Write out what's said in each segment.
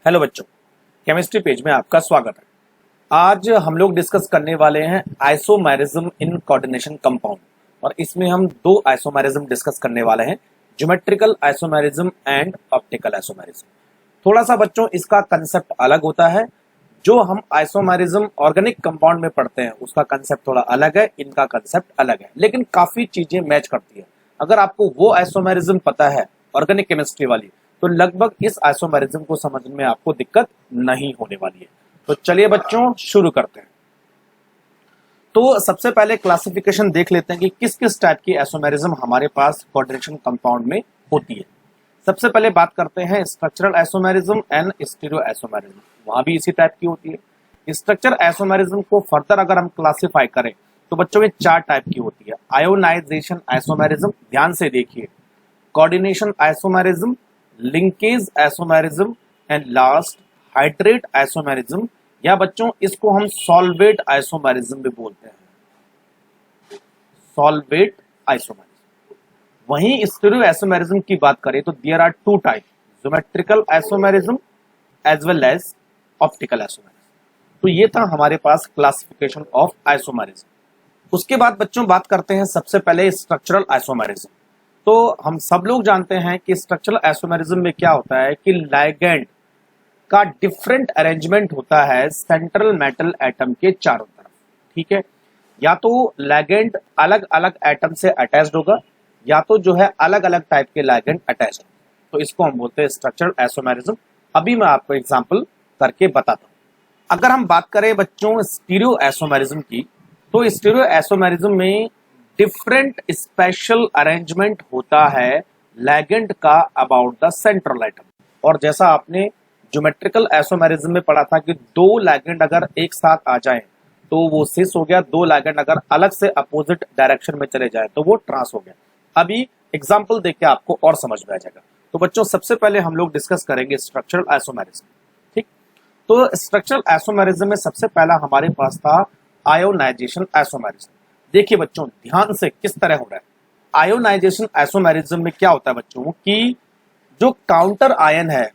Hello बच्चों, chemistry page में आपका स्वागत है। आज हम लोग डिस्कस करने वाले हैं आइसोमेरिज्म इन कोऑर्डिनेशन कंपाउंड और इसमें हम दो आइसोमेरिज्म डिस्कस करने वाले हैं, geometrical isomerism and optical isomerism. थोड़ा सा बच्चों इसका कंसेप्ट अलग होता है। जो हम आइसोमेरिज्म ऑर्गेनिक कंपाउंड में पढ़ते हैं उसका कंसेप्ट थोड़ा अलग है, इनका कंसेप्ट अलग है, लेकिन काफी चीजें मैच करती है। अगर आपको वो आइसोमेरिज्म पता है ऑर्गेनिक केमिस्ट्री वाली, तो लगभग इस आइसोमेरिज्म को समझने में आपको दिक्कत नहीं होने वाली है। तो चलिए बच्चों शुरू करते हैं। तो सबसे पहले क्लासिफिकेशन देख लेते हैं कि किस किस टाइप की आइसोमेरिज्म हमारे पास कोऑर्डिनेशन कंपाउंड में होती है। सबसे पहले बात करते हैं structural isomerism and stereo isomerism, वहां भी इसी टाइप की होती है। स्ट्रक्चर आइसोमेरिज्म को फर्दर अगर हम क्लासिफाई करें तो बच्चों में चार टाइप की होती है। आयोनाइजेशन आइसोमेरिज्म, ध्यान से देखिए, coordination isomerism, linkage isomerism and last hydrate isomerism, या बच्चों इसको हम सॉल्वेट आइसोमेरिज्म भी बोलते हैं, सॉल्वेट आइसोमेरिज्म। वहीं स्टीरियो आइसोमेरिज्म की बात करें तो there are two type, geometrical isomerism as well as optical isomerism. तो ये था हमारे पास क्लासिफिकेशन ऑफ आइसोमेरिज्म। उसके बाद बच्चों बात करते हैं सबसे पहले स्ट्रक्चरल आइसोमेरिज्म। तो हम सब लोग जानते हैं कि स्ट्रक्चरल आइसोमेरिज्म में क्या होता है कि लिगैंड का डिफरेंट अरेंजमेंट होता है सेंट्रल मेटल एटम के चारों तरफ। ठीक है, या तो लिगैंड अलग अलग एटम से अटैच्ड होगा या तो जो है अलग अलग टाइप के लिगैंड अटैच होंगे, तो इसको हम बोलते हैं स्ट्रक्चरल आइसोमेरिज्म। अभी मैं आपको एग्जांपल करके बताता हूं। अगर हम बात करें बच्चों स्टीरियो आइसोमेरिज्म की, तो स्टीरियो आइसोमेरिज्म में डिफरेंट स्पेशल अरेंजमेंट होता है लिगैंड का अबाउट द सेंट्रल एटम। और जैसा आपने ज्योमेट्रिकल आइसोमेरिज्म में पढ़ा था कि दो लिगैंड अगर एक साथ आ जाएं तो वो सिस हो गया, दो लिगैंड अगर अलग से अपोजिट डायरेक्शन में चले जाए तो वो ट्रांस हो गया। अभी एग्जांपल देख के आपको और समझ में आ जाएगा। तो बच्चों सबसे पहले हम लोग डिस्कस करेंगे स्ट्रक्चरल आइसोमेरिज्म। ठीक, तो स्ट्रक्चरल आइसोमेरिज्म में सबसे पहला हमारे पास था आयोनाइजेशन आइसोमेरिज्म। देखिए बच्चों ध्यान से किस तरह हो रहा है। आयोनाइजेशन आइसोमेरिज्म में क्या होता है बच्चों कि जो काउंटर आयन है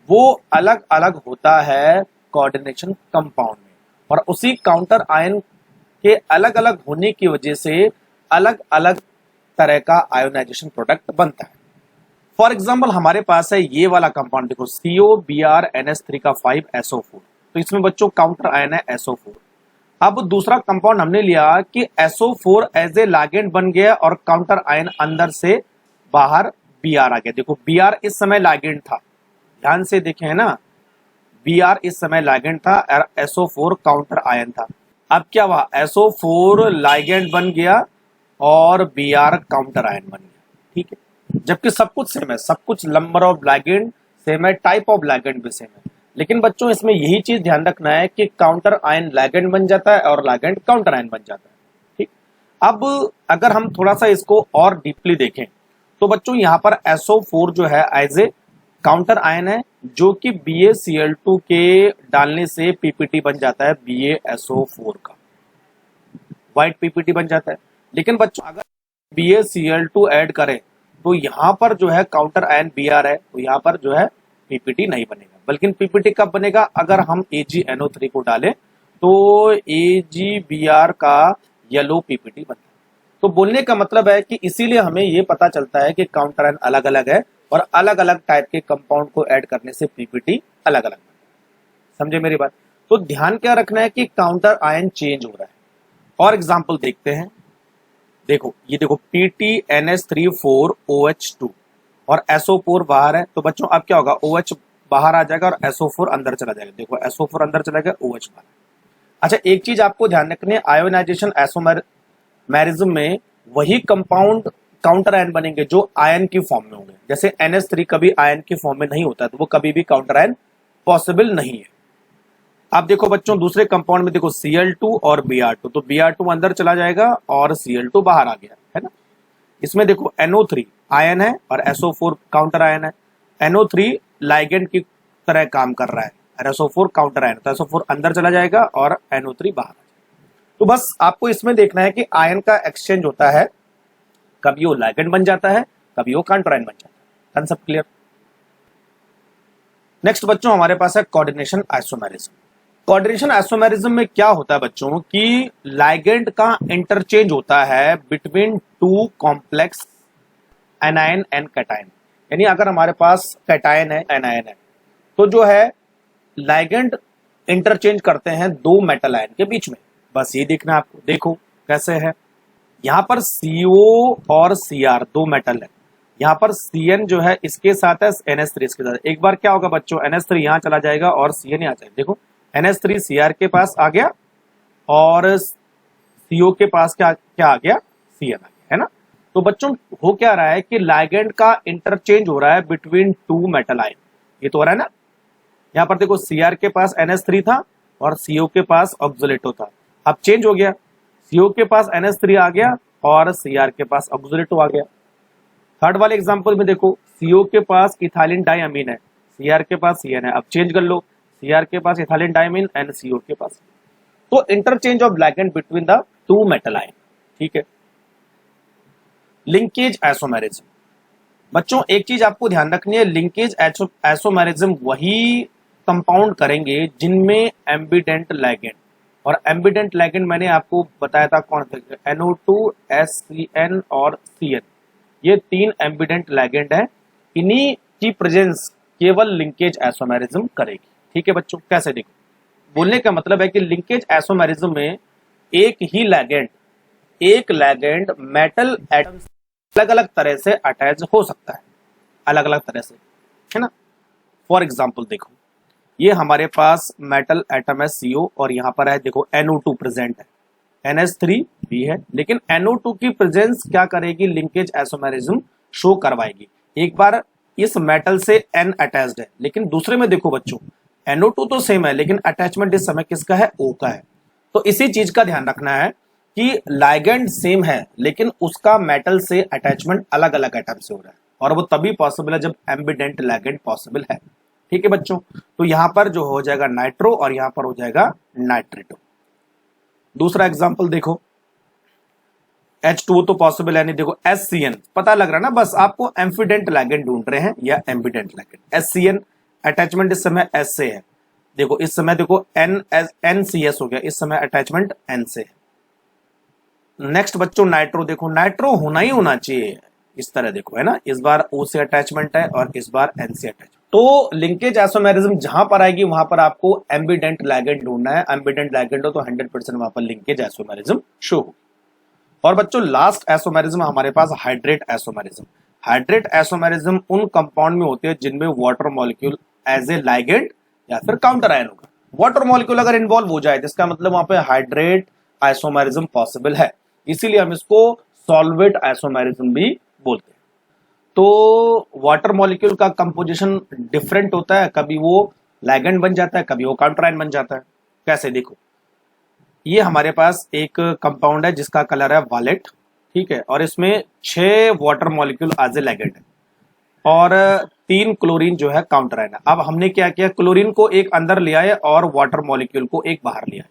वो अलग अलग होता है कोऑर्डिनेशन कंपाउंड में, और उसी काउंटर आयन के अलग अलग होने की वजह से अलग अलग तरह का आयोनाइजेशन प्रोडक्ट बनता है। फॉर एग्जाम्पल हमारे पास है ये वाला कंपाउंड, देखो COBr NH3 का 5SO4, तो इसमें बच्चों काउंटर आयन है SO4। अब दूसरा कंपाउंड हमने लिया कि SO4 एज ए लिगैंड बन गया और काउंटर आयन अंदर से बाहर Br आ गया। देखो Br इस समय लिगैंड था, ध्यान से देखें है ना, Br इस समय लिगैंड था और SO4 काउंटर आयन था। अब क्या हुआ, SO4 लिगैंड बन गया और Br काउंटर आयन बन गया। ठीक है, जबकि सब कुछ सेम है, सब कुछ नंबर ऑफ लिगैंड सेम है, टाइप ऑफ लिगैंड भी सेम है, लेकिन बच्चों इसमें यही चीज ध्यान रखना है कि काउंटर आयन लिगैंड बन जाता है और लिगैंड काउंटर आयन बन जाता है। ठीक, अब अगर हम थोड़ा सा इसको और डीपली देखें तो बच्चों यहाँ पर SO4 जो है एज ए काउंटर आयन है, जो कि BaCl2 के डालने से PPT बन जाता है, BaSO4 का व्हाइट PPT बन जाता है। लेकिन बच्चों अगर BaCl2 ऐड करें तो यहाँ पर जो है काउंटर आयन Br है, तो यहाँ पर जो है PPT नहीं बनेगा, बल्कि PPT कब बनेगा, अगर हम AgNO3 को डालें तो AgBr का येलो PPT बनता है। तो बोलने का मतलब है कि इसीलिए हमें ये पता चलता है कि काउंटर आयन अलग अलग है और अलग अलग टाइप के कंपाउंड को ऐड करने से PPT अलग अलग। समझे मेरी बात? तो ध्यान क्या रखना है कि काउंटर आयन चेंज हो रहा है। और एग्जांपल देखते हैं, देखो ये देखो PTNH3 4OH2 और SO4 बाहर है, तो बच्चों अब क्या होगा, OH बाहर आ जाएगा और SO4 अंदर चला जाएगा। देखो SO4 अंदर चला गया, OH बाहर। अच्छा एक चीज आपको ध्यान रखनी है, आयोनाइजेशन आइसोमेरिज्म में वही कंपाउंड काउंटर आयन बनेंगे जो आयन की फॉर्म में होंगे। जैसे NH3 कभी आयन की फॉर्म में नहीं होता, तो वो कभी भी काउंटर आयन पॉसिबल नहीं है। अब देखो बच्चों दूसरे कंपाउंड में देखो Cl2 और Br2, तो Br2 अंदर चला जाएगा और Cl2 बाहर आ गया है ना। इसमें देखो NO3 आयन है और SO4 काउंटर आयन है। NO3 लिगैंड की तरह काम कर रहा है और SO4 काउंटर आयन, तो SO4 अंदर चला जाएगा और NO3 बाहर आ जाएगा। तो बस आपको इसमें देखना है कि आयन का एक्सचेंज होता है, कभी वो लिगैंड बन जाता है, कभी वो काउंटर आयन बन जाता है। Concept clear? नेक्स्ट बच्चों हमारे पास है कोऑर्डिनेशन आइसोमेरिज्म। कोऑर्डिनेशन आइसोमेरिज्म में क्या होता है बच्चों कि लाइगेंड का इंटरचेंज होता है between two complex anion and cation. यानी अगर हमारे पास कैटायन है एनायन है तो जो है लाइगेंड इंटरचेंज करते हैं दो मेटल आयन के बीच में। बस ये देखना आपको, देखो कैसे है। यहां पर CO और Cr दो मेटल है, यहां पर Cn जो है इसके साथ है NH3 इसके साथ। एक बार क्या होगा बच्चों, NH3 यहां चला जाएगा और Cn यहां जाएगा। देखो NH3 Cr के पास आ गया और CO के पास क्या क्या आ गया, Cn आ गया, है ना। तो बच्चों हो क्या रहा है कि लाइगेंड का इंटरचेंज हो रहा है बिटवीन टू मेटल आयन। ये तो हो रहा है ना। यहां पर देखो Cr के पास NH3 था और CO के पास ऑक्सीलेटो था। अब चेंज हो गया, CO के पास NH3 आ गया और Cr के पास ऑक्सीलेटो आ गया। थर्ड वाले एग्जांपल में देखो CO के पास इथाइलिन डाइअमीन है, Cr के पास Cn है। अब चेंज कर लो, Cr के पास इथाइलिन डाइअमीन एंड CO के पास। तो interchange of ligand between the two metal ion, ठीक है। Linkage isomerism. बच्चों एक चीज आपको ध्यान रखनी है, लिंकेज आइसोमेरिज्म वही कंपाउंड करेंगे जिनमें एम्बिडेंट लाइगेंड, और एम्बिडेंट लाइगेंड मैंने आपको बताया था कौन थे, NO2 SCN और Cn। ये तीन एम्बिडेंट लाइगेंड है, इन्हीं की प्रेजेंस केवल लिंकेज आइसोमेरिज्म करेगी, ठीक है बच्चों। कैसे देखो, बोलने का मतलब है कि लिंकेज आइसोमेरिज्म में एक लैगेंड मेटल एटम अलग अलग तरह से अटैच हो सकता है, अलग अलग तरह से, है ना। फॉर एग्जाम्पल देखो, ये हमारे पास मेटल एटम है CO और यहाँ पर है देखो NO2 प्रेजेंट है, NH3 भी है, लेकिन NO2 की प्रेजेंस क्या करेगी, लिंकेज आइसोमेरिज्म शो करवाएगी। एक बार इस मेटल से N अटैच्ड है, लेकिन दूसरे में देखो बच्चों NO2 तो सेम है लेकिन अटैचमेंट इस समय किसका है, O का है। तो इसी चीज का ध्यान रखना है कि लाइगेंड सेम है लेकिन उसका मेटल से अटैचमेंट अलग अलग एटम से हो रहा है, और वो तभी पॉसिबल है जब एम्बिडेंट लाइगेंड पॉसिबल है, ठीक है बच्चों। तो यहां पर जो हो जाएगा नाइट्रो और यहां पर हो जाएगा नाइट्रेटो। दूसरा एग्जांपल देखो, H2O तो पॉसिबल है नहीं, देखो SCN, पता लग रहा है ना, बस आपको एम्फिडेंट लाइगेंड ढूंढ रहे हैं या एम्बिडेंट लाइगेंड। SCN अटैचमेंट इस समय S से है, देखो इस समय देखो NCS हो गया, इस समय अटैचमेंट N से है। नेक्स्ट बच्चों नाइट्रो, देखो नाइट्रो होना ही होना चाहिए इस तरह, देखो है ना, इस बार O से अटैचमेंट है और इस बार N से अटैचमेंट। तो लिंकेज आइसोमेरिज्म जहां पर आएगी वहां पर आपको एम्बिडेंट लाइगेंड ढूंढना है, एम्बिडेंट लाइगेंड हो तो 100% वहां पर लिंकेज आइसोमेरिज्म शो हो। और बच्चों लास्ट आइसोमेरिज्म हमारे पास हाइड्रेट आइसोमेरिज्म। हाइड्रेट आइसोमेरिज्म उन कंपाउंड में होते हैं जिनमें water molecule as a ligand या फिर काउंटर आयन होगा। वाटर मॉलिक्यूल अगर इन्वॉल्व हो जाए तो इसका मतलब वहां पे हाइड्रेट आइसोमेरिज्म पॉसिबल है, इसीलिए हम इसको सॉल्वेट आइसोमेरिज्म भी बोलते हैं। तो वाटर मॉलिक्यूल का कंपोजिशन डिफरेंट होता है, कभी वो लाइगेंड बन जाता है, कभी वो काउंटर आयन बन जाता है। कैसे देखो, ये हमारे पास एक कंपाउंड है जिसका कलर है वायलेट, ठीक है, और इसमें 6 water molecule as a ligand है और 3 क्लोरीन जो है काउंटर आयन है। अब हमने क्या किया, क्लोरीन को एक अंदर लिया है और वाटर मॉलिक्यूल को एक बाहर लिया है।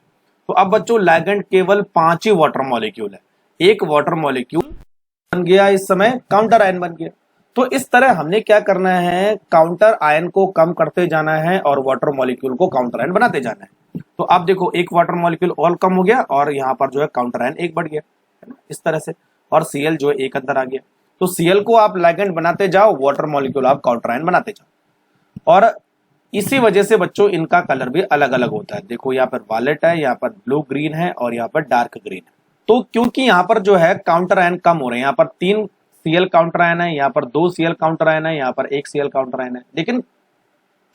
तो अब बच्चों लाइगेंड केवल 5 ही वाटर मॉलिक्यूल है, एक वाटर मॉलिक्यूल बन गया, इस समय काउंटर आयन बन गया। तो इस तरह हमने क्या करना है, काउंटर आयन को कम करते जाना है और वाटर मॉलिक्यूल को काउंटर आयन बनाते जाना है। तो आप देखो एक वाटर मॉलिक्यूल और कम हो गया और यहाँ पर जो है काउंटर आयन एक बढ़ गया, है ना, इस तरह से, और Cl जो है एक अंदर आ गया। तो Cl को आप लाइगेंड बनाते जाओ, वाटर मॉलिक्यूल आप काउंटर आयन बनाते जाओ, और इसी वजह से बच्चों इनका कलर भी अलग अलग होता है। देखो यहाँ पर वायलेट है, यहाँ पर ब्लू ग्रीन है और यहाँ पर डार्क ग्रीन है। तो क्योंकि यहाँ पर जो है काउंटर आयन कम हो रहे हैं, यहाँ पर 3 Cl काउंटर आयन है, यहाँ पर 2 Cl काउंटर आयन है, यहाँ पर 1 Cl काउंटर आयन है, लेकिन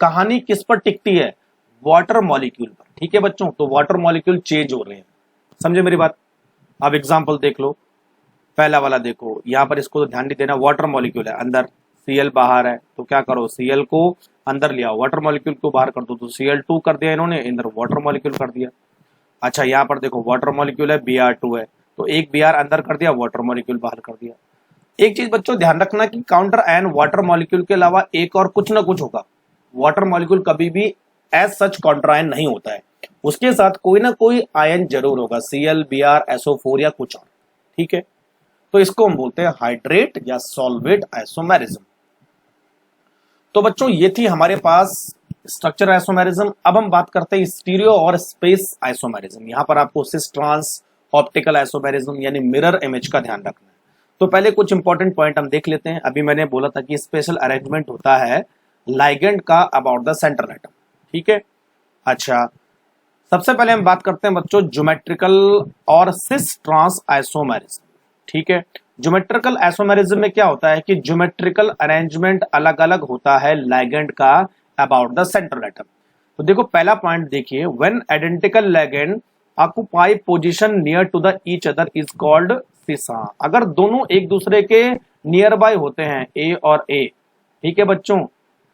कहानी किस पर टिकती है, वाटर मॉलिक्यूल पर, ठीक है बच्चों। तो वाटर मॉलिक्यूल चेंज हो रहे हैं, समझे मेरी बात। अब एग्जांपल देख लो, पहला वाला देखो, यहाँ पर इसको तो ध्यान नहीं देना, वाटर मॉलिक्यूल है अंदर, Cl बाहर है, तो क्या करो Cl को अंदर ले आओ, वाटर मॉलिक्यूल को बाहर कर दो, तो Cl2 कर दिया इन्होंने, इधर वाटर मॉलिक्यूल कर दिया। अच्छा यहाँ पर देखो वाटर मॉलिक्यूल है, Br2 है, तो एक Br अंदर कर दिया, वाटर मॉलिक्यूल बाहर कर दिया। एक चीज बच्चों ध्यान रखना कि काउंटर आयन वाटर मॉलिक्यूल के अलावा एक और कुछ ना कुछ होगा। वाटर मॉलिक्यूल कभी भी एज सच काउंटर आयन नहीं होता है, उसके साथ कोई ना कोई आयन जरूर होगा, Cl, Br, SO4 या कुछ और, ठीक है। तो इसको हम बोलते हैं हाइड्रेट या सॉल्वेट आइसोमेरिज्म। तो बच्चों ये थी हमारे पास स्ट्रक्चर आइसोमेरिज्म। अब हम बात करते हैं स्टीरियो और स्पेस आइसोमेरिज्म। यहाँ पर आपको सिस ट्रांस ऑप्टिकल आइसोमेरिज्म यानी मिरर इमेज का ध्यान रखना है। तो पहले कुछ इंपॉर्टेंट पॉइंट हम देख लेते हैं। अभी मैंने बोला था कि स्पेशल अरेंजमेंट होता है लाइगेंड का अबाउट द सेंट्रल एटम, ठीक है। अच्छा, सबसे पहले हम बात करते हैं बच्चों ज्योमेट्रिकल और सिस ट्रांस आइसोमेरिज्म, ठीक है। ज्योमेट्रिकल आइसोमेरिज्म में क्या होता है कि ज्योमेट्रिकल अरेंजमेंट अलग अलग होता है लाइगेंड का अबाउट द सेंट्रल एटम। तो देखो पहला पॉइंट देखिए, when identical ligand occupy position near to the each other is called cis. अगर दोनों एक दूसरे के नियर बाय होते हैं ए और ए, ठीक है बच्चों,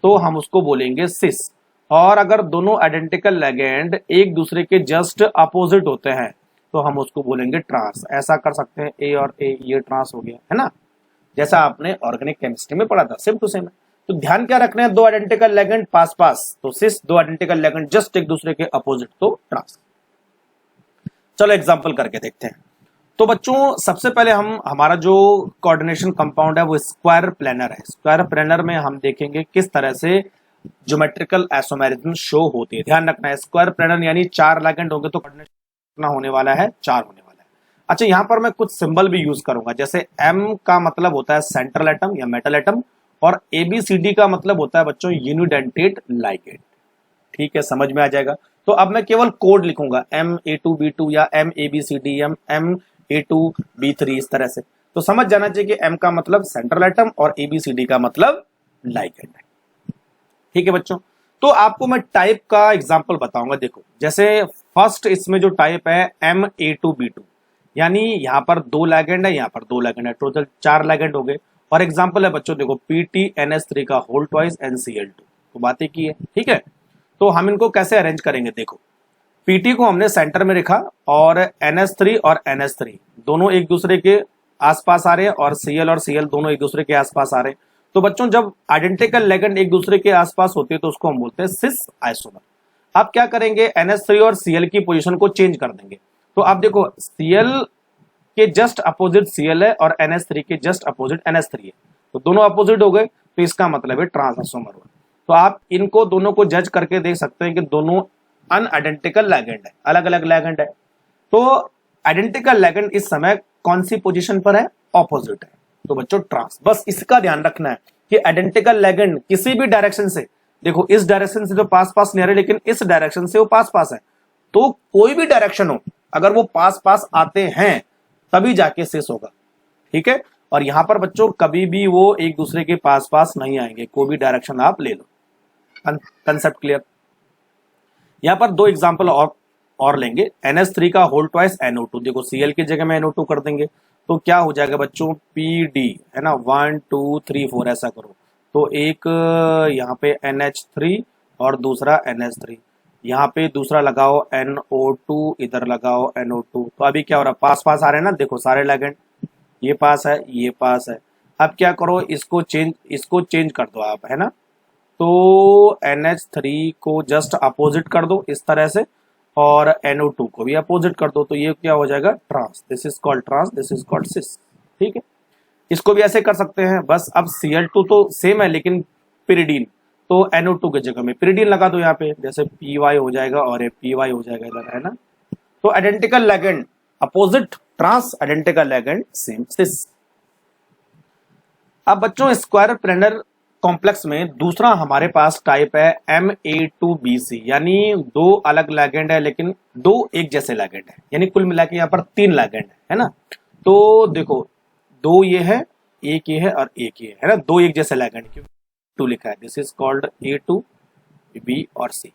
तो हम उसको बोलेंगे सिस। और अगर दोनों आइडेंटिकल लिगेंड एक दूसरे के जस्ट अपोजिट होते हैं तो हम उसको बोलेंगे ट्रांस। ऐसा कर सकते हैं, ए और ए, ये ट्रांस हो गया है ना, जैसा आपने ऑर्गेनिक केमिस्ट्री में पढ़ा था, सेम टू सेम है। तो ध्यान क्या रखना है, दो आइडेंटिकल लिगेंड पास पास तो सिस, दो आइडेंटिकल लिगेंड जस्ट एक दूसरे के अपोजिट तो ट्रांस। चलो एग्जांपल करके देखते हैं। तो बच्चों सबसे पहले हम हमारा जो कोऑर्डिनेशन कंपाउंड है वो स्क्वायर प्लेनर है। स्क्वायर प्लेनर में हम देखेंगे किस तरह से ज्योमेट्रिकल आइसोमेरिज्म शो होती है। ध्यान रखना है स्क्वायर प्लेनर यानी चार लिगेंड होंगे तो कोऑर्डिनेशन होने वाला है, चार होने वाला है। अच्छा, यहाँ पर मैं कुछ सिंबल भी यूज करूंगा, जैसे एम का मतलब होता है सेंट्रल एटम या मेटल एटम, और एबीसीडी का मतलब होता है बच्चों यूनिडेंटेट लिगेंड, ठीक है, समझ में आ जाएगा। तो अब मैं केवल कोड लिखूंगा MA2B2 या MABCD MA2B3 इस तरह से, तो समझ जाना चाहिए कि M का मतलब सेंट्रल एटम और ABCD का मतलब लिगेंड है, ठीक है बच्चों। तो आपको मैं टाइप का एग्जांपल बताऊंगा। देखो जैसे फर्स्ट इसमें जो टाइप है MA2B2, यानी यहां पर दो लिगेंड है, यहां पर दो लिगेंड है, टोटल चार लिगेंड हो गए। और एग्जांपल है बच्चों देखो PTNS3 का होल ट्वाइस NCl2, तो बातें की है, ठीक है। तो हम इनको कैसे अरेंज करेंगे, देखो PT को हमने सेंटर में रखा और NH3 और NH3 दोनों एक दूसरे के आसपास आ रहे हैं और Cl और Cl दोनों एक दूसरे के आसपास आ रहे हैं। तो बच्चों जब आइडेंटिकल लिगेंड एक दूसरे के आसपास होते हैं तो उसको हम बोलते हैं सिस आइसोमर। आप क्या करेंगे, NH3 और Cl की पोजीशन को चेंज कर देंगे। तो आप देखो Cl के जस्ट अपोजिट Cl है और NH3 के जस्ट अपोजिट NH3 है, तो दोनों अपोजिट हो गए, तो इसका मतलब है ट्रांस आइसोमर हुआ। तो आप इनको दोनों को जज करके देख सकते हैं कि दोनों अनआइडेंटिकल लिगेंड है, अलग अलग लिगेंड है। तो आइडेंटिकल लिगेंड इस समय कौन सी पोजीशन पर है, ऑपोजिट है, तो बच्चों ट्रांस। बस इसका ध्यान रखना है कि आइडेंटिकल लिगेंड किसी भी डायरेक्शन से, देखो इस डायरेक्शन से तो पास पास नहीं आ रहे, लेकिन इस डायरेक्शन से वो पास पास है, तो कोई भी डायरेक्शन हो अगर वो पास पास आते हैं तभी जाके सिस होगा, ठीक है। और यहां पर बच्चों कभी भी वो एक दूसरे के पास पास नहीं आएंगे, कोई भी डायरेक्शन आप ले लो, कंसेप्ट क्लियर। यहां पर दो एग्जांपल और लेंगे, NH3 का होल ट्वाइस NO2, देखो Cl की जगह में NO2 कर देंगे तो क्या हो जाएगा बच्चों, PD है ना, 1 2 3 4 ऐसा करो, तो एक यहाँ पे NH3 और दूसरा NH3, यहाँ पे दूसरा लगाओ NO2, इधर लगाओ NO2। तो अभी क्या हो रहा है, पास पास आ रहे हैं ना, देखो सारे लिगेंड, ये पास है ये पास है। अब क्या करो, इसको चेंज कर दो आप, है ना, तो NH3 को जस्ट अपोजिट कर दो इस तरह से और NO2 को भी अपोजिट कर दो, तो ये क्या हो जाएगा, trans. This is called trans, this is called cis, ठीक है। इसको भी ऐसे कर सकते हैं बस। अब Cl2 तो सेम है लेकिन पिरिडीन, तो NO2 की जगह में पिरिडीन लगा दो यहाँ पे, जैसे PY हो जाएगा और ये PY हो जाएगा इधर, है ना। तो identical ligand opposite trans, identical ligand same cis. अब बच्चों स्क्वायर प्लेनर कॉम्प्लेक्स में दूसरा हमारे पास टाइप है MA2BC, यानी दो अलग लिगेंड है लेकिन दो एक जैसे लिगेंड है, यानी कुल मिला के यहाँ पर तीन लिगेंड है ना। तो देखो दो ये है, एक ये है और एक ये है ना, दो एक जैसे लिगेंड, टू लिखा है, this is called A2 B और C।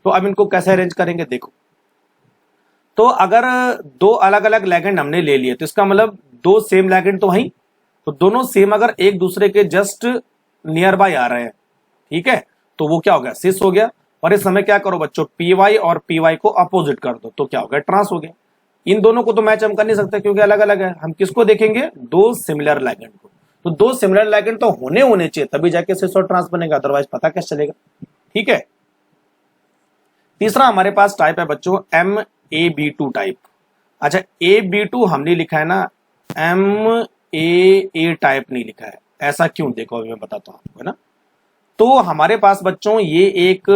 तो अब इनको कैसे अरेंज करेंगे, देखो तो अगर दो अलग अलग लिगेंड हमने ले लिए तो इसका मतलब दो सेम लिगेंड तो वहीं, तो दोनों सेम अगर एक दूसरे के जस्ट नियर बाय आ रहे हैं, ठीक है, तो वो क्या हो गया, सिस हो गया। और इस समय क्या करो बच्चों, PY और PY को अपोजिट कर दो, तो क्या हो गया, ट्रांस हो गया। इन दोनों को तो मैच हम कर नहीं सकते क्योंकि अलग अलग है, हम किसको देखेंगे, दो सिमिलर लिगेंड को। तो दो सिमिलर लिगेंड तो होने चाहिए तभी जाके सिस और ट्रांस बनेगा, अदरवाइज पता कैसे चलेगा, ठीक है। तीसरा हमारे पास टाइप है बच्चों MAB2 टाइप। अच्छा AB2 हमने लिखा है ना, MAA टाइप नहीं लिखा है, ऐसा क्यों, देखो अभी मैं बताता हूं आपको, है ना। तो हमारे पास बच्चों ये एक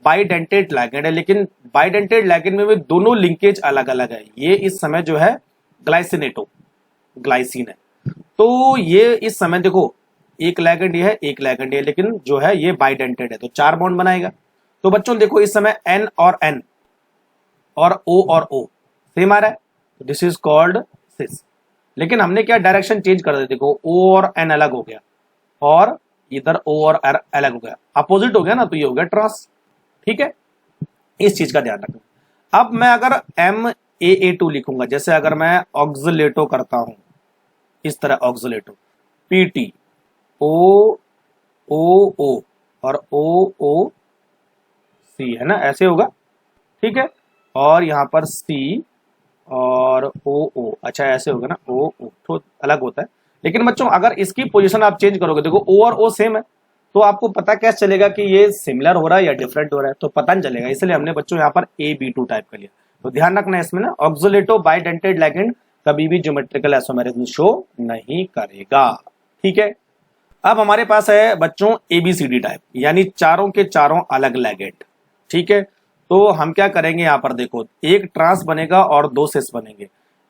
बाइडेंटेड लिगेंड है, लेकिन बाइडेंटेड लिगेंड में भी दोनों लिंकेज अलग अलग है। ये इस समय जो है ग्लाइसिनेटो ग्लाइसिन है, तो ये इस समय देखो एक लिगेंड ये है, एक लिगेंड ये, लेकिन जो है ये बाइडेंटेड है, तो 4 बॉन्ड बनाएगा। तो बच्चों देखो इस समय N और N और O सेम आ रहा है, दिस इज कॉल्ड सिस। लेकिन हमने क्या डायरेक्शन चेंज कर दिया, देखो O और N अलग हो गया और इधर O और R अलग हो गया, अपोजिट हो गया ना, तो ये हो गया ट्रांस। ठीक है, इस चीज का ध्यान रखना। अब मैं अगर MAA2 लिखूंगा, जैसे अगर मैं ऑक्सिलेटो करता हूं इस तरह, ऑक्सिलेटो PT O और OC है ना, ऐसे होगा। ठीक है, और यहां पर C और OO, अच्छा ऐसे होगा ना, OO तो अलग होता है। लेकिन बच्चों अगर इसकी पोजीशन आप चेंज करोगे, देखो O और O सेम है, तो आपको पता कैसे चलेगा कि ये सिमिलर हो रहा है या डिफरेंट हो रहा है, तो पता नहीं चलेगा। इसलिए हमने बच्चों यहाँ पर AB2 टाइप कर लिया। तो ध्यान रखना है इसमें ना, ऑक्सिलेटो बाइडेंटेड लिगेंड कभी भी ज्योमेट्रिकल आइसोमेरिज्म शो नहीं करेगा। ठीक है, अब हमारे पास है बच्चों ABCD टाइप, यानी चारों के चारों अलग लिगेंड। ठीक है, तो हम क्या करेंगे, यहां पर देखो एक ट्रांस बनेगा और 2 सिस बनेंगे।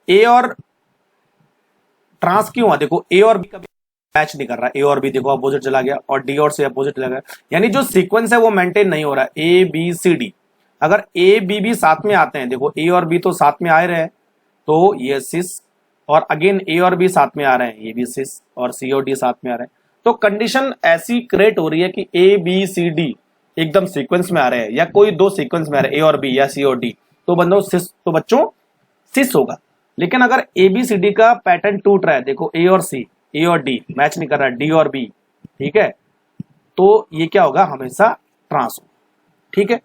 A और ट्रांस क्यों हुआ, देखो A और B कभी मैच नहीं कर रहा, A और B देखो अपोजिट चला गया, और D और C अपोजिट चला गया, यानी जो सीक्वेंस है वो मेंटेन नहीं हो रहा है। ABCD, अगर A B साथ में आते हैं, देखो A और B तो साथ में आ रहे हैं, तो ये सिस, और अगेन A और B साथ में आ रहे हैं, ये भी सिस, और C और D साथ में आ रहे हैं, तो कंडीशन ऐसी क्रिएट हो रही है कि ABCD एकदम सीक्वेंस में आ रहे हैं, या कोई 2 सीक्वेंस में आ रहे हैं, A और B या C और D, तो बच्चों सिस होगा। लेकिन अगर ABCD का पैटर्न टूट रहा है, देखो A और C, A और D मैच नहीं कर रहा है, D और B, ठीक है, तो ये क्या होगा, हमेशा ट्रांस होगा। ठीक है,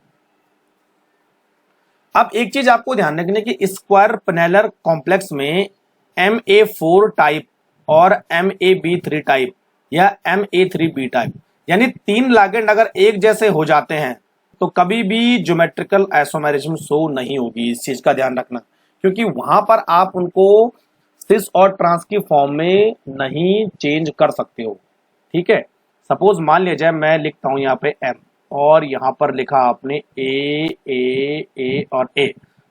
अब एक चीज आपको ध्यान रखने की, स्क्वायर पेनेलर कॉम्प्लेक्स में MA4 टाइप और MAB3 टाइप या MA3B टाइप, यानी 3 लिगेंड अगर एक जैसे हो जाते हैं तो कभी भी ज्योमेट्रिकल आइसोमेरिज्म शो नहीं होगी। इस चीज का ध्यान रखना, क्योंकि वहां पर आप उनको सिस और ट्रांस की फॉर्म में नहीं चेंज कर सकते हो। ठीक है, सपोज मान लिया जाए मैं लिखता हूं यहाँ पे M और यहाँ पर लिखा आपने A और A,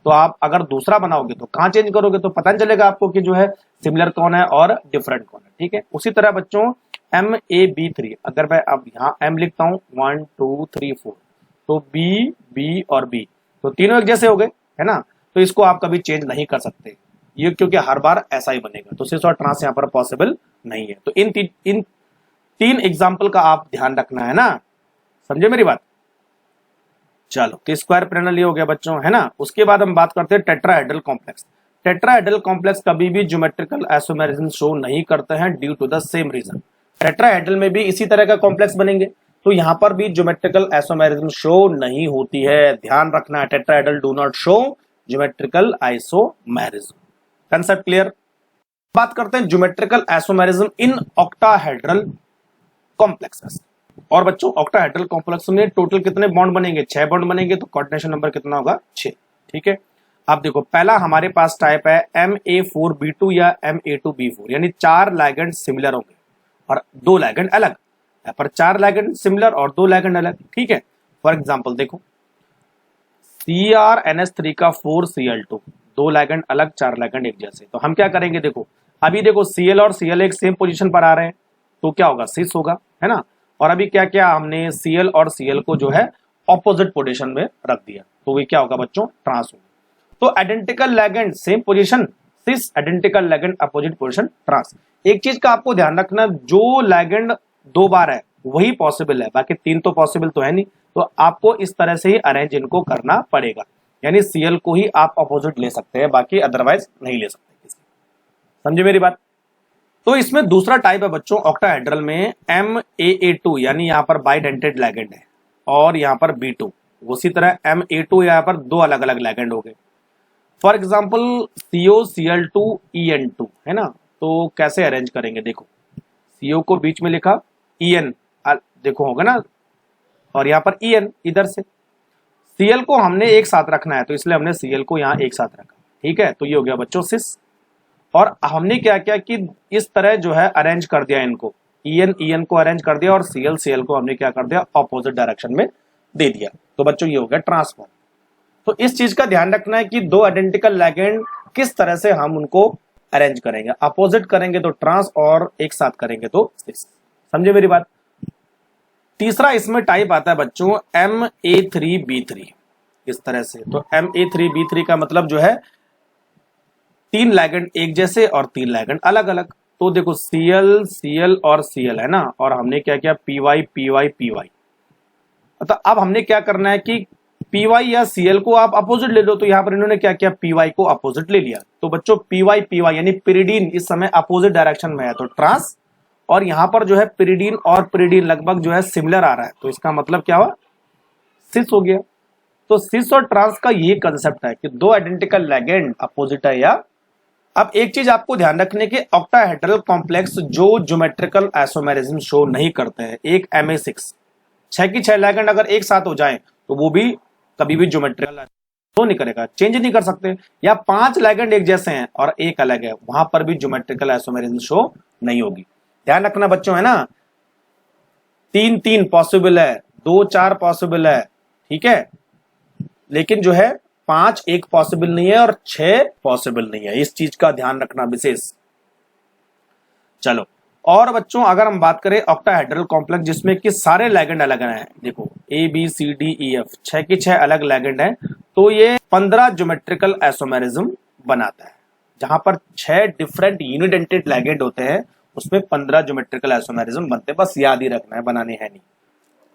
तो आप अगर दूसरा बनाओगे तो कहाँ चेंज करोगे, तो पता नहीं चलेगा आपको कि जो है सिमिलर कौन है और डिफरेंट कौन है। ठीक है, उसी तरह बच्चों MAB3, अगर मैं अब यहाँ M लिखता हूँ 1 2 3 4, तो B और B तो तीनों एक जैसे हो गए, है ना, तो इसको आप कभी चेंज नहीं कर सकते ये, क्योंकि हर बार ऐसा ही बनेगा, तो सिस और ट्रांस यहाँ पर पॉसिबल नहीं है। तो इन 3 एग्जाम्पल का आप ध्यान रखना है ना, समझे मेरी बात। चलो, तो स्क्वायर पेरेनल ये हो गया बच्चों, है ना। उसके बाद हम बात करते हैं टेट्राहेड्रल कॉम्प्लेक्स। टेट्राहेड्रल कॉम्प्लेक्स कभी भी ज्योमेट्रिकल आइसोमेरिज्म शो नहीं करते हैं due to the same reason. Tetrahedral में भी इसी तरह का कॉम्प्लेक्स बनेंगे, तो यहां पर भी ज्योमेट्रिकल आइसोमेरिज्म शो नहीं होती है, ध्यान रखना है। Tetrahedral do not show geometrical isomerism. Concept clear. बात करते हैं geometrical isomerism in octahedral complexes. और बच्चों ऑक्टाहेड्रल कॉम्प्लेक्स में टोटल कितने बॉन्ड बनेंगे, 6 बॉन्ड बनेंगे, तो कोऑर्डिनेशन नंबर कितना होगा, 6। ठीक है, अब देखो पहला हमारे पास टाइप है MA4B2 या MA2B4, यानी 4 लिगेंड सिमिलर होंगे और 2 लिगेंड अलग, यहाँ पर 4 लिगेंड सिमिलर और 2 लिगेंड अलग। ठीक है, फॉर एग्जांपल देखो CrNH3 का 4Cl2, 2 लिगेंड अलग 4 लिगेंड एक जैसे, तो हम क्या करेंगे, देखो अभी देखो Cl और Cl एक सेम पोजीशन पर आ रहे हैं, तो क्या होगा, सिस होगा, है ना। और अभी क्या क्या हमने Cl और Cl को जो है ऑपोजिट पोजीशन में रख दिया, तो ये क्या होगा बच्चों, ट्रांस होगा। तो identical ligand same position cis, identical ligand opposite position trans. एक चीज का आपको ध्यान रखना, जो लिगेंड 2 बार है वही पॉसिबल है, बाकी 3 तो पॉसिबल तो है नहीं, तो आपको इस तरह से ही अरेंज इनको करना पड़ेगा, यानी Cl को ही आप अपोजिट ले सकते हैं, बाकी अदरवाइज नहीं ले सकते। समझे मेरी बात। तो इसमें दूसरा टाइप है बच्चों ऑक्टाहेड्रल में MAA2, यानी यहाँ पर बाइडेंटेड लिगेंड है, और यहाँ पर B2, उसी तरह MA2 यहाँ पर 2 अलग अलग लिगेंड हो गए। फॉर एग्जाम्पल COCl2EN2, है ना, तो कैसे अरेंज करेंगे, देखो CO को बीच में लिखा, EN देखो होगा ना, और यहाँ पर EN इधर से, Cl को हमने एक साथ रखना है, तो इसलिए हमने Cl को यहाँ एक साथ रखा। ठीक है, तो ये हो गया बच्चों सिस। और हमने क्या किया कि इस तरह जो है अरेंज कर दिया इनको, EN को अरेंज कर दिया और CL को हमने क्या कर दिया, ऑपोजिट डायरेक्शन में दे दिया। तो बच्चों ये हो गया ट्रांसफॉर्म। तो इस चीज का ध्यान रखना है कि दो आइडेंटिकल लिगेंड किस तरह से हम उनको अरेंज करेंगे, अपोजिट करेंगे तो ट्रांस और एक साथ करेंगे तो सिस। समझे मेरी बात। तीसरा इसमें टाइप आता है बच्चों MA3B3 इस तरह से। तो MA3B3 का मतलब जो है 3 लिगेंड एक जैसे और 3 लिगेंड अलग अलग। तो देखो Cl और Cl है ना, और हमने क्या किया PY। तो अब हमने क्या करना है कि PY या Cl को आप अपोजिट ले लो। तो यहां पर इन्होंने क्या किया, PY को अपोजिट ले लिया। तो बच्चों PY यानी पिरिडीन इस समय अपोजिट डायरेक्शन में है तो ट्रांस, और यहां पर जो है पिरिडीन और पिरिडीन लगभग जो है सिमिलर आ रहा है, तो इसका मतलब क्या हुआ, सिस हो गया। तो सिस और ट्रांस का ये कंसेप्ट है कि दो आइडेंटिकल लिगेंड अपोजिट है या। अब एक चीज आपको ध्यान रखने के, ऑक्टाहेड्रल कॉम्प्लेक्स जो ज्योमेट्रिकल आइसोमेरिज्म शो नहीं करते हैं, एक MA6 6 की 6 लिगेंड अगर एक साथ हो जाएं तो वो भी कभी भी ज्योमेट्रिकल शो नहीं करेगा, चेंज नहीं कर सकते। या 5 लिगेंड एक जैसे हैं और एक अलग है, वहां पर भी ज्योमेट्रिकल आइसोमेरिज्म शो नहीं होगी। ध्यान रखना बच्चों, है ना। 3 पॉसिबल है, 2-4 पॉसिबल है, ठीक है, लेकिन जो है 5 एक पॉसिबल नहीं है और 6 पॉसिबल नहीं है। इस चीज का ध्यान रखना विशेष। चलो, और बच्चों अगर हम बात करें ऑक्टाहेड्रल कॉम्प्लेक्स जिसमें कि सारे लिगेंड अलग हैं, देखो ABCDEF 6 की 6 अलग लिगेंड हैं, तो ये 15 ज्योमेट्रिकल आइसोमेरिज्म बनाता है। जहां पर 6 डिफरेंट यूनिडेंटेड लिगेंड होते हैं उसमें 15 ज्योमेट्रिकल आइसोमेरिज्म बनते हैं, बस याद ही रखना है, बनाने हैं नहीं।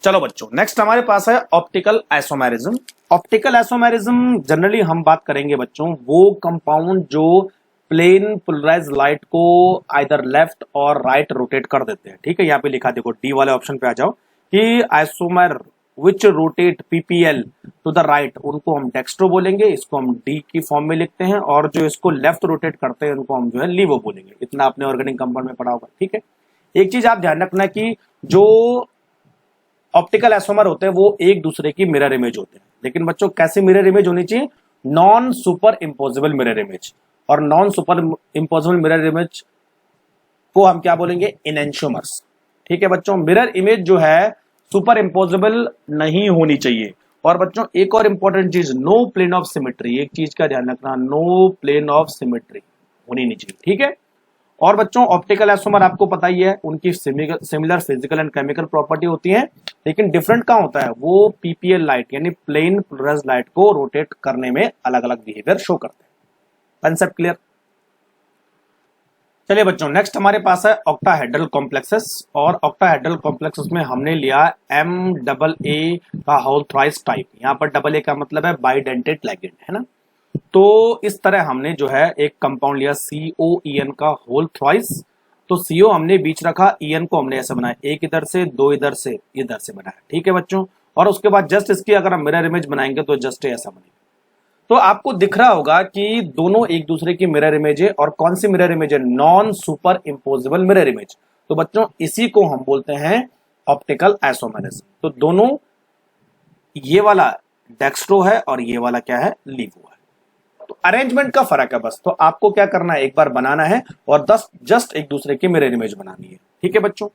चलो बच्चों, नेक्स्ट हमारे पास है optical isomerism. Optical isomerism generally हम बात करेंगे बच्चों वो कंपाउंड जो प्लेन पोलराइज लाइट को आइदर लेफ्ट और राइट रोटेट कर देते हैं। ठीक है, यहाँ पे लिखा देखो, डी वाले ऑप्शन पे आ जाओ कि isomer which rotate PPL to the right, उनको हम डेक्स्ट्रो बोलेंगे, इसको हम डी की फॉर्म में लिखते हैं, और जो इसको लेफ्ट रोटेट करते हैं उनको हम जो है लीवो बोलेंगे। इतना आपने ऑर्गेनिक कंपाउंड में पढ़ा होगा। ठीक है, एक चीज आप ध्यान रखना कि जो ऑप्टिकल आइसोमर होते हैं वो एक दूसरे की मिरर इमेज होते हैं, लेकिन बच्चों कैसे मिरर इमेज होनी चाहिए, non super imposable mirror image. और non super imposable mirror image को हम क्या बोलेंगे, इनेंशियोमर्स। ठीक है बच्चों, मिरर इमेज जो है सुपर इम्पोजिबल नहीं होनी चाहिए। और बच्चों एक और इंपॉर्टेंट चीज, नो प्लेन ऑफ सिमेट्री, एक चीज का ध्यान रखना, नो प्लेन ऑफ सिमेट्री होनी नहीं चाहिए। ठीक है, और बच्चों ऑप्टिकल आइसोमर आपको पता ही है उनकी similar physical and chemical property होती है, लेकिन डिफरेंट क्या होता है, वो PPL लाइट यानी प्लेन पोलराइज्ड लाइट को रोटेट करने में अलग अलग बिहेवियर शो करते हैं। Concept clear. चलिए बच्चों, नेक्स्ट हमारे पास है ऑक्टाहेड्रल कॉम्प्लेक्सेस, और ऑक्टाहेड्रल कॉम्प्लेक्सेस में हमने लिया MAA का होल थ्राइस टाइप। यहाँ पर AA का मतलब है बाइडेंटेड लिगेंड, है ना। तो इस तरह हमने जो है एक कंपाउंड लिया COEN का होल थ्राइस। तो CO हमने बीच रखा, EN को हमने ऐसे बनाया, एक इधर से, दो इधर से, इधर से बनाया। ठीक है बच्चों, और उसके बाद जस्ट इसकी अगर हम मिरर इमेज बनाएंगे तो जस्ट ऐसा बनेगा। तो आपको दिख रहा होगा कि दोनों एक दूसरे की मिरर इमेज है, और कौन सी मिरर इमेज है, non super imposable mirror image. तो बच्चों इसी को हम बोलते हैं ऑप्टिकल आइसोमेरिज्म। तो दोनों, ये वाला डेक्स्ट्रो है और ये वाला क्या है, लीवो है। तो अरेंजमेंट का फर्क है बस। तो आपको क्या करना है, एक बार बनाना है और जस्ट एक दूसरे की मिरर इमेज बनानी है। ठीक है बच्चों,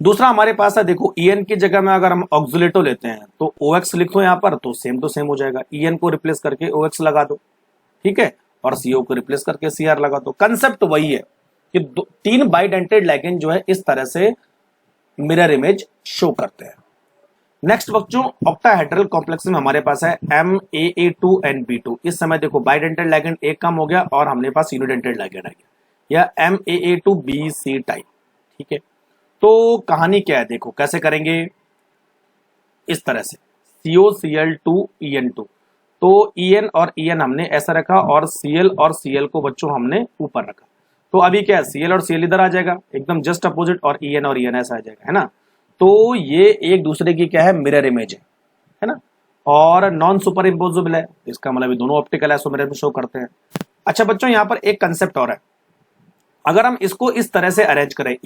दूसरा हमारे पास है, देखो EN की जगह में अगर हम ऑक्सुलेटो लेते हैं तो OX लिख दो यहाँ पर, तो सेम टू सेम हो जाएगा। EN को रिप्लेस करके OX लगा दो, ठीक है, और CO को रिप्लेस करके CR लगा दो। कंसेप्ट वही है कि 3 बाइडेंटेड लिगेंड जो है इस तरह से मिरर इमेज शो करते हैं। नेक्स्ट बच्चों, ऑक्टाहेड्रल कॉम्प्लेक्स में हमारे पास है MAA2 and B2। इस समय देखो बाइडेंटेड लिगेंड एक कम हो गया और हमने पास यूनिडेंटेड लिगेंड आ गया, या MAA2BC टाइप। ठीक है, तो कहानी क्या है, देखो कैसे करेंगे, इस तरह से COCl2EN2। तो EN और EN हमने ऐसा रखा और Cl और Cl को बच्चों हमने ऊपर रखा। तो अभी क्या है, Cl और Cl इधर आ जाएगा एकदम जस्ट अपोजिट, और EN और EN ऐसा आ जाएगा, है ना। तो ये एक दूसरे की क्या है, मिरर इमेज है ना, और नॉन सुपर इम्पोजिबल है, इसका मतलब ये दोनों ऑप्टिकल आइसोमेरिज्म शो करते हैं। अच्छा बच्चों, यहाँ पर एक कंसेप्ट और है, अगर हम इसको इस तरह से अरेंज करें,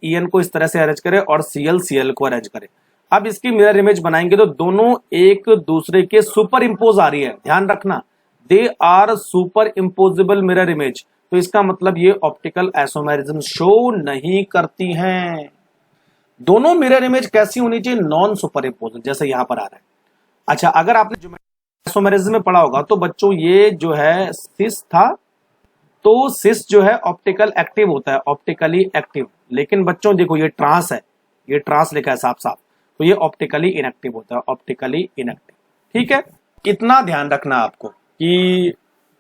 EN को इस तरह से अरेंज करें और Cl को अरेंज करें, अब इसकी मिरर इमेज बनाएंगे तो दोनों एक दूसरे के सुपर इम्पोज आ रही है। ध्यान रखना, they are super imposable mirror image, तो इसका मतलब ये ऑप्टिकल आइसोमेरिज्म शो नहीं करती हैं। दोनों मिरर इमेज कैसी होनी चाहिए? नॉन सुपर इम्पोज, जैसे यहां पर आ रहा है। अच्छा, अगर आपने आइसोमेरिज्म में पढ़ा होगा तो बच्चों ये जो है सिस था, तो सिस जो है ऑप्टिकल एक्टिव होता है, ऑप्टिकली एक्टिव। लेकिन बच्चों देखो ये ट्रांस है, ये ट्रांस लिखा है साफ साफ, तो ये ऑप्टिकली इनएक्टिव होता है, ऑप्टिकली इनएक्टिव। ठीक है, इतना ध्यान रखना आपको कि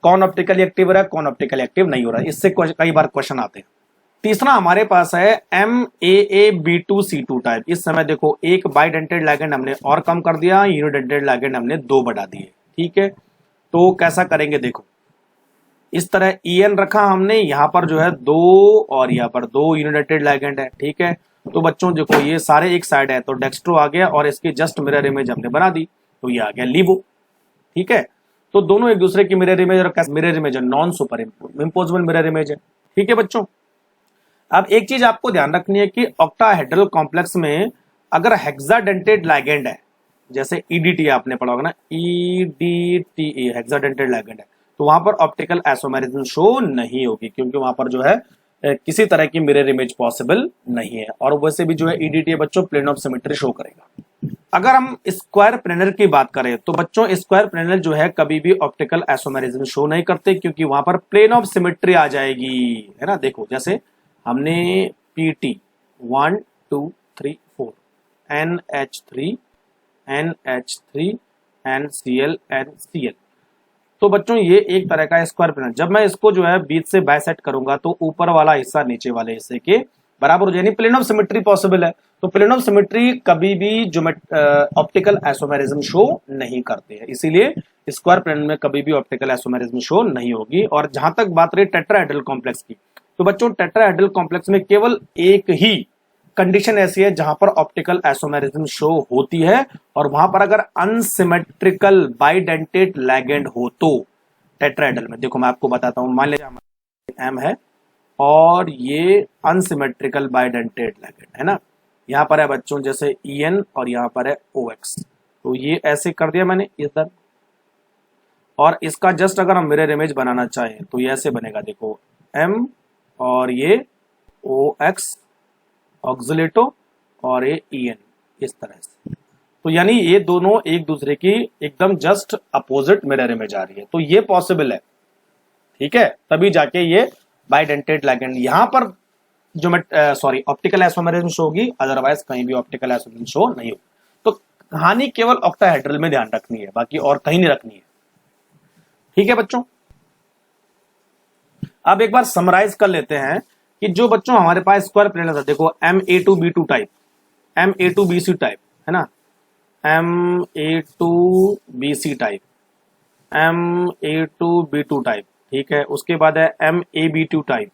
कौन ऑप्टिकली एक्टिव हो रहा है, कौन ऑप्टिकली एक्टिव नहीं हो रहा है, इससे कई बार क्वेश्चन आते हैं। तीसरा हमारे पास है MAAB2C2 टाइप। इस समय देखो एक बाइडेंटेड लिगेंड हमने और कम कर दिया, यूनिडेंटेड लिगेंड हमने 2 बढ़ा दिए। ठीक है, तो कैसा करेंगे देखो, इस तरह EN रखा हमने, यहां पर जो है 2 और यहां पर 2 यूनिडेंटेड लिगेंड है। ठीक है, तो बच्चों देखो ये सारे एक साइड है, तो डेक्स्ट्रो आ गया और इसकी जस्ट मिरर इमेज हमने बना दी, तो ये आ गया लिवो। ठीक है, तो दोनों एक दूसरे की मिरर इमेज और मिरर इमेज है, non super imposable mirror image है। ठीक है बच्चों, अब एक चीज आपको ध्यान रखनी है कि ऑक्टाहेड्रल कॉम्प्लेक्स में अगर हेक्साडेंटेड लिगेंड है, जैसे EDTA आपने पढ़ा होगा ना, EDTA हेक्साडेंटेड लिगेंड है, तो वहां पर ऑप्टिकल आइसोमेरिज्म शो नहीं होगी, क्योंकि वहां पर जो है किसी तरह की मिरर इमेज पॉसिबल नहीं है। और वैसे भी जो है EDTA बच्चों प्लेन ऑफ सिमेट्री शो करेगा। अगर हम स्क्वायर प्लेनर की बात करें तो बच्चों स्क्वायर प्लेनर जो है कभी भी ऑप्टिकल आइसोमेरिज्म शो नहीं करते, क्योंकि वहां पर प्लेन ऑफ सिमेट्री आ जाएगी, है ना। देखो जैसे हमने PT 1 2 3 4 NH3 NH3 NCl NCl, तो बच्चों ये एक तरह का स्क्वायर प्लेनर। जब मैं इसको जो है बीच से बाइसेक्ट करूंगा तो ऊपर वाला हिस्सा नीचे वाले हिस्से के बराबर हो जाए, यानी प्लेन ऑफ सिमेट्री पॉसिबल है। तो प्लेन ऑफ सिमेट्री कभी भी जो ऑप्टिकल आइसोमेरिज्म शो नहीं करते हैं, इसीलिए स्क्वायर प्लेनर में कभी भी ऑप्टिकल आइसोमेरिज्म शो नहीं होगी। और जहां तक बात रही टेट्राहेड्रल कॉम्प्लेक्स की, तो बच्चों टेट्राहेड्रल कॉम्प्लेक्स में केवल एक ही कंडीशन ऐसी है जहां पर ऑप्टिकल आइसोमेरिज्म शो होती है, और वहां पर अगर अनसिमेट्रिकल बाइडेंटेड लिगेंड हो तो टेट्राहेड्रल में। देखो मैं आपको बताता हूं, मान लीजिए M है और ये अनसिमेट्रिकल बाइडेंटेड लिगेंड है ना, यहां पर है बच्चों जैसे EN और यहां पर है OX, तो ये ऐसे कर दिया मैंने इधर। और इसका जस्ट अगर हम मिरर इमेज बनाना चाहें तो ये ऐसे बनेगा, देखो M और ये OX ऑक्सिलेटो और ये EN, इस तरह से। तो यानी ये दोनों एक दूसरे की एकदम जस्ट अपोजिट मिरर इमेज आ रही है, तो ये पॉसिबल है। ठीक है, तभी जाके ये बाइडेंटेड लिगेंड यहां पर जो सॉरी ऑप्टिकल आइसोमेरिज्म शो होगी, अदरवाइज कहीं भी ऑप्टिकल आइसोमेरिज्म शो नहीं होगी। तो कहानी केवल ऑक्टाहेड्रल में ध्यान रखनी है, बाकी और कहीं नहीं रखनी है। ठीक है बच्चों, अब एक बार समराइज कर लेते हैं कि जो बच्चों हमारे पास स्क्वायर प्लेनर था, देखो MA2B2 टाइप, MA2BC टाइप है ना, MA2BC टाइप, MA2B2 टाइप। ठीक है, उसके बाद है MAB2 टाइप,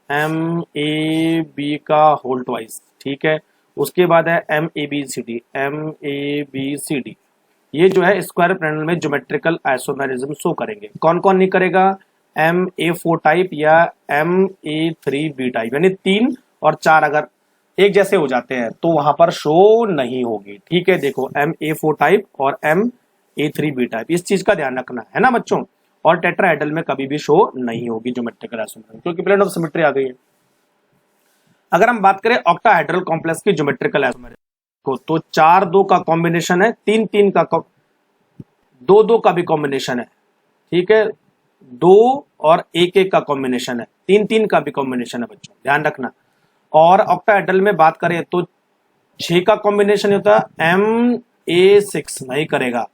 MAB का होल ट्वाइस। ठीक है, उसके बाद है MABCD, MABCD। ये जो है स्क्वायर प्लेनर में ज्योमेट्रिकल आइसोमेरिज्म शो करेंगे। कौन कौन नहीं करेगा? MA4 टाइप या MA3B टाइप, यानी 3 और 4 अगर एक जैसे हो जाते हैं तो वहां पर शो नहीं होगी। ठीक है, देखो MA4 टाइप और MA3B टाइप, इस चीज का ध्यान रखना है ना बच्चों। और टेट्राहेड्रल में कभी भी शो नहीं होगी ज्योमेट्रिकल आइसोमेरिज्म, क्योंकि प्लेन ऑफ सिमेट्री आ गई है। अगर हम बात करें ऑक्टाहेड्रल कॉम्प्लेक्स की ज्योमेट्रिकल आइसोमेरिज्म को, तो 4-2 का कॉम्बिनेशन है, 3-3 का 2-2 का भी कॉम्बिनेशन है। ठीक है, 2 और 1-1 का कॉम्बिनेशन है, 3-3 का भी कॉम्बिनेशन है बच्चों, ध्यान रखना। और ऑक्टाहेड्रल में बात करें तो 6 का कॉम्बिनेशन होता है, MA6 नहीं करेगा,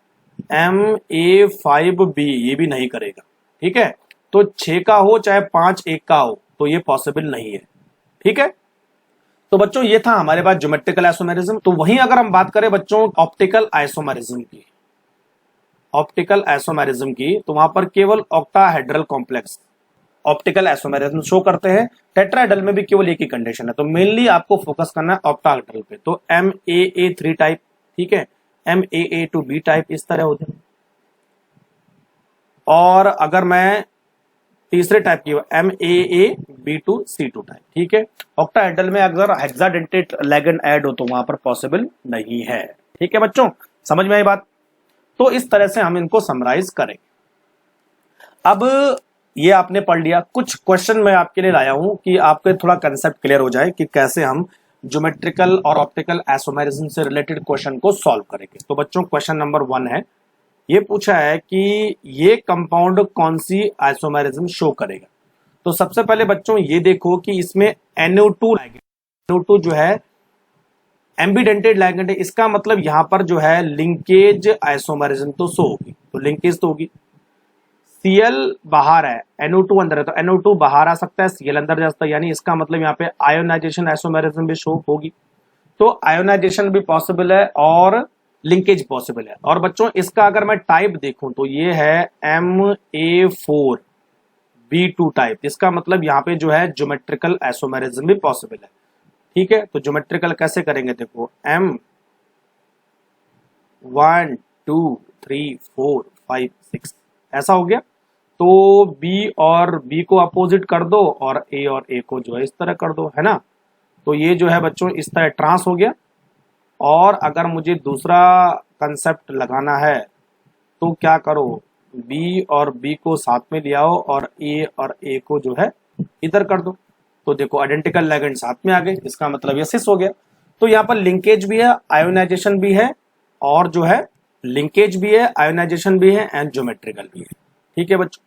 MA5B ये भी नहीं करेगा। ठीक है, तो 6 का हो चाहे 5-1 का हो, तो ये पॉसिबल नहीं है। ठीक है, तो बच्चों ये था हमारे पास ज्योमेट्रिकल आइसोमेरिज्म। तो वहीं अगर हम बात करें बच्चों ऑप्टिकल आइसोमेरिज्म की, ऑप्टिकल आइसोमेरिज्म की, तो वहां पर केवल octahedral complex optical isomerism show करते हैं। टेट्राहेड्रल में भी केवल एक ही कंडीशन है, तो मेनली आपको फोकस करना है ऑक्टाहेड्रल पे। तो MAA3 टाइप, ठीक है, MAA2B टाइप इस तरह होते हैं। और अगर मैं तीसरे टाइप की MAAB2C2 टाइप, ठीक है। ऑक्टाहेड्रल में अगर हेक्साडेंटेड लिगेंड ऐड हो तो वहां पर पॉसिबल नहीं है। ठीक है बच्चों, समझ में आई बात? तो इस तरह से हम इनको समराइज करें। अब ये आपने पढ़ लिया। कुछ क्वेश्चन मैं आपके लिए लाया हूं कि आपके थोड़ा कंसेप्ट क्लियर हो जाए कि कैसे हम ज्योमेट्रिकल और ऑप्टिकल आइसोमेरिज्म से रिलेटेड क्वेश्चन को सॉल्व करेंगे। तो बच्चों क्वेश्चन नंबर 1 है, ये पूछा है कि ये कंपाउंड कौन सी आइसोमेरिज्म शो करेगा। तो सबसे पहले बच्चों ये देखो कि इसमें NO2 लिगेंड, NO2 जो है एम्बिडेंटेड लिगेंड है, इसका मतलब यहां पर जो है लिंकेज आइसोमेरिज्म तो शो होगी, तो लिंकेज तो होगी। Cl बाहर है, NO2 अंदर है, तो NO2 बाहर आ सकता है, Cl अंदर जा सकता है, यानी इसका मतलब यहाँ पे आयोनाइजेशन आइसोमेरिज्म भी शो होगी। तो आयोनाइजेशन भी पॉसिबल है और लिंकेज पॉसिबल है। और बच्चों इसका अगर मैं टाइप देखूं तो ये है Ma4B2 टाइप, इसका मतलब यहाँ पे जो है ज्योमेट्रिकल आइसोमेरिज्म भी पॉसिबल है। ठीक है, तो ज्योमेट्रिकल कैसे करेंगे, देखो M1 2 3 4 5 6 ऐसा हो गया। तो B और B को अपोजिट कर दो और A को जो है इस तरह कर दो, है ना। तो ये जो है बच्चों इस तरह ट्रांस हो गया। और अगर मुझे दूसरा कंसेप्ट लगाना है तो क्या करो, B और B को साथ में ले आओ और A को जो है इधर कर दो। तो देखो आइडेंटिकल लिगेंड साथ में आ गए, इसका मतलब ये सिस हो गया। तो यहाँ पर लिंकेज भी है, आयोनाइजेशन भी है, और जो है लिंकेज भी है, आयोनाइजेशन भी है एंड ज्योमेट्रिकल भी है। ठीक है बच्चों,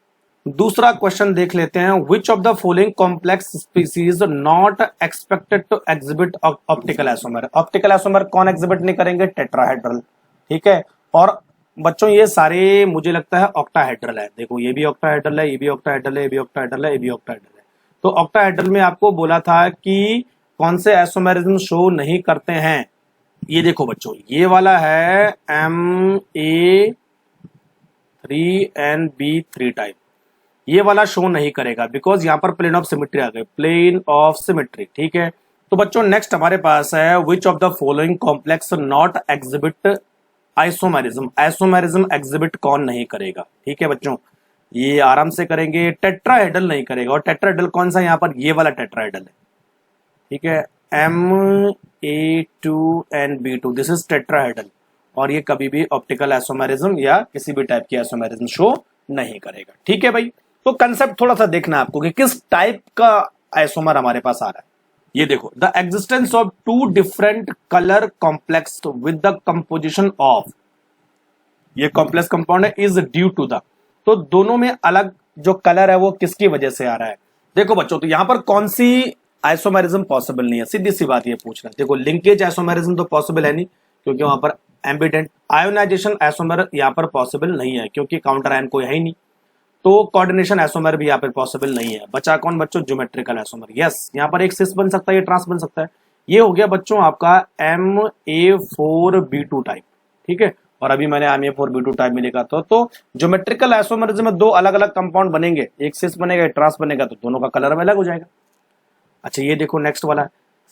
दूसरा क्वेश्चन देख लेते हैं। Which of the following complex species not expected to exhibit optical isomer. Optical isomer कौन एग्जिबिट नहीं करेंगे, टेट्राहेड्रल। ठीक है, और बच्चों ये सारे मुझे लगता है ऑक्टाहेड्रल है। देखो ये भी ऑक्टाहेड्रल है, ये भी ऑक्टाहेड्रल है, ये भी ऑक्टाहेड्रल है, ये भी ऑक्टाहेड्रल है। तो ऑक्टाहेड्रल में आपको बोला था कि कौन से आइसोमेरिज्म शो नहीं करते हैं। ये देखो बच्चों, ये वाला है Ma3NB3 टाइप, ये वाला शो नहीं करेगा बिकॉज यहाँ पर प्लेन ऑफ सिमेट्री आ गए, प्लेन ऑफ सिमेट्री। ठीक है, तो बच्चों नेक्स्ट हमारे पास है विच of the following complex not exhibit isomerism. Isomerism exhibit कौन नहीं करेगा। ठीक है बच्चों, ये आराम से करेंगे, टेट्राहेड्रल नहीं करेगा। और टेट्राहेड्रल कौन सा, यहाँ पर ये वाला टेट्राहेड्रल है। ठीक है, Ma2NB2 दिस इज टेट्राहेड्रल, और ये कभी भी ऑप्टिकल आइसोमेरिज्म या किसी भी टाइप की आइसोमेरिज्म शो नहीं करेगा। ठीक है भाई, तो कंसेप्ट थोड़ा सा देखना है आपको कि किस टाइप का आइसोमर हमारे पास आ रहा है। ये देखो, the existence of two different colour complex with the composition of, ये कॉम्प्लेक्स कंपाउंड है, इज ड्यू टू द, तो दोनों में अलग जो कलर है वो किसकी वजह से आ रहा है। देखो बच्चों, तो यहां पर कौन सी आइसोमेरिज्म पॉसिबल नहीं है, सीधी सी बात ये पूछ रहे हैं। देखो लिंकेज आइसोमेरिज्म तो पॉसिबल है नहीं क्योंकि वहां पर एम्बिडेंट, आयोनाइजेशन आइसोमर यहाँ पर पॉसिबल नहीं है क्योंकि काउंटर आयन कोई है ही नहीं। तो कोऑर्डिनेशन आइसोमर भी यहाँ पर पॉसिबल नहीं है। बचा कौन बच्चों, ज्योमेट्रिकल आइसोमर। यस, यहाँ पर एक सिस बन सकता है, ये ट्रांस बन सकता है। ये हो गया बच्चों आपका Ma4B2 टाइप। ठीक है, और अभी मैंने Ma4B2 टाइप में लिखा था। तो ज्योमेट्रिकल आइसोमरिज्म में दो अलग अलग कंपाउंड बनेंगे, एक सिस बनेगा, एक ट्रांस बनेगा, तो दोनों का कलर अलग हो जाएगा। अच्छा ये देखो नेक्स्ट वाला,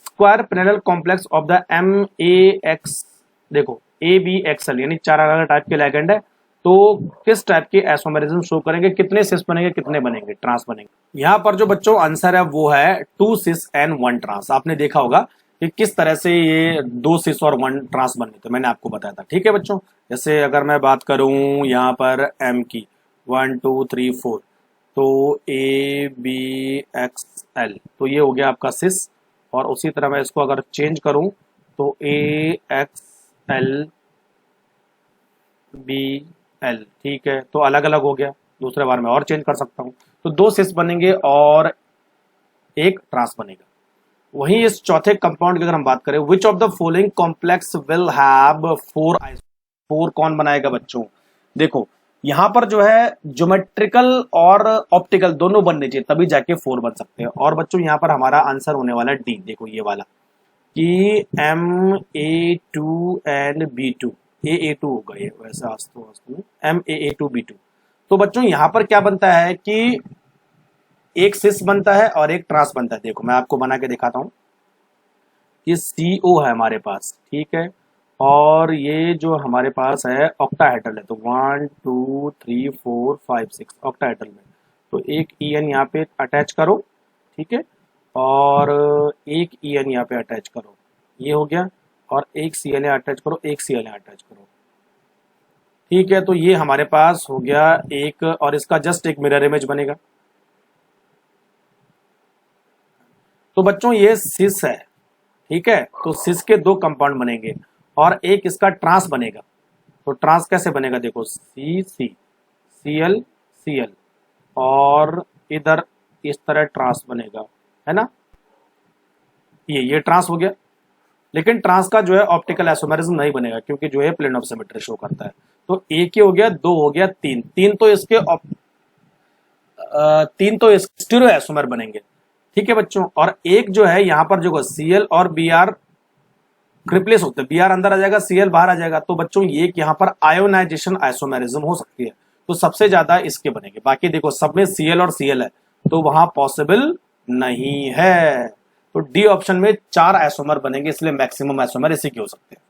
square parallel complex of the MAX, देखो ABXL यानी 4 अलग अलग टाइप के लिगेंड है। तो किस टाइप के आइसोमेरिज्म शो करेंगे, कितने सिस बनेंगे, कितने बनेंगे, ट्रांस बनेंगे। यहाँ पर जो बच्चों आंसर है वो है 2 सिस एंड 1 ट्रांस। आपने देखा होगा कि किस तरह से ये 2 सिस और 1 ट्रांस बने थे, मैंने आपको बताया था। ठीक है बच्चों, जैसे अगर मैं बात करूं यहाँ पर M की 1 2 3 4, तो ABXL, तो ये हो गया आपका सिस। और उसी तरह मैं इसको अगर चेंज करूं तो AXLBL, ठीक है, तो अलग अलग हो गया। दूसरे बार में और चेंज कर सकता हूं, तो 2 सिस बनेंगे और 1 ट्रांस बनेगा। वहीं इस चौथे कंपाउंड की अगर हम बात करें, विच of the following complex will have 4 4 कौन बनाएगा बच्चों। देखो यहां पर जो है ज्योमेट्रिकल और ऑप्टिकल दोनों बनने चाहिए, तभी जाके 4 बन सकते हैं। और बच्चों यहां पर हमारा आंसर होने वाला डी, देखो ये वाला कि Ma2NB2, AA2 हो गए वैसे MAA2B2। तो बच्चों यहां पर क्या बनता है कि एक सिस बनता है और एक ट्रांस बनता है। देखो मैं आपको बना के दिखाता हूं, ये CO है हमारे पास, ठीक है, और ये जो हमारे पास है ऑक्टाहेड्रल है, तो 1 2 3 4 5 6 ऑक्टाहेड्रल में। तो एक EN यहाँ पे अटैच करो, ठीक है, और एक EN यहाँ पे अटैच करो, ये हो गया, और एक Cl अटैच करो, एक Cl अटैच करो, ठीक है। तो ये हमारे पास हो गया एक, और इसका जस्ट एक मिरर इमेज बनेगा। तो बच्चों ये सिस है, ठीक है। तो सिस के दो कंपाउंड बनेंगे और एक इसका ट्रांस बनेगा। तो ट्रांस कैसे बनेगा, देखो सी सी सी एल सी एल और इधर इस तरह ट्रांस बनेगा, है ना। ये ट्रांस हो गया। लेकिन ट्रांस का जो है ऑप्टिकल आइसोमेरिज्म नहीं बनेगा क्योंकि जो है प्लेन ऑफ सिमेट्री शो करता है। तो एक ही हो गया, दो हो गया, तीन तो स्टीरियो आइसोमर बनेंगे, ठीक है बच्चों। और एक जो है यहाँ पर जो Cl और Br रिप्लेस होते हैं, Br अंदर आ जाएगा, Cl बाहर आ जाएगा। तो बच्चों ये यहाँ पर आयोनाइजेशन आइसोमेरिज्म हो सकती है, तो सबसे ज्यादा इसके बनेंगे। बाकी देखो सब में Cl और Cl है तो वहां पॉसिबल नहीं है। तो डी ऑप्शन में 4 आइसोमर बनेंगे, इसलिए मैक्सिमम आइसोमर इसी के हो सकते हैं।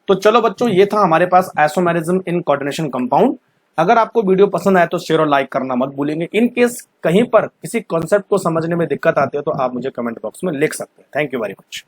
तो चलो बच्चों, ये था हमारे पास आइसोमेरिज्म इन कोऑर्डिनेशन कंपाउंड। अगर आपको वीडियो पसंद आए तो शेयर और लाइक करना मत भूलेंगे। इन केस कहीं पर किसी कॉन्सेप्ट को समझने में दिक्कत आती है तो आप मुझे कमेंट बॉक्स में लिख सकते हैं। Thank you very much.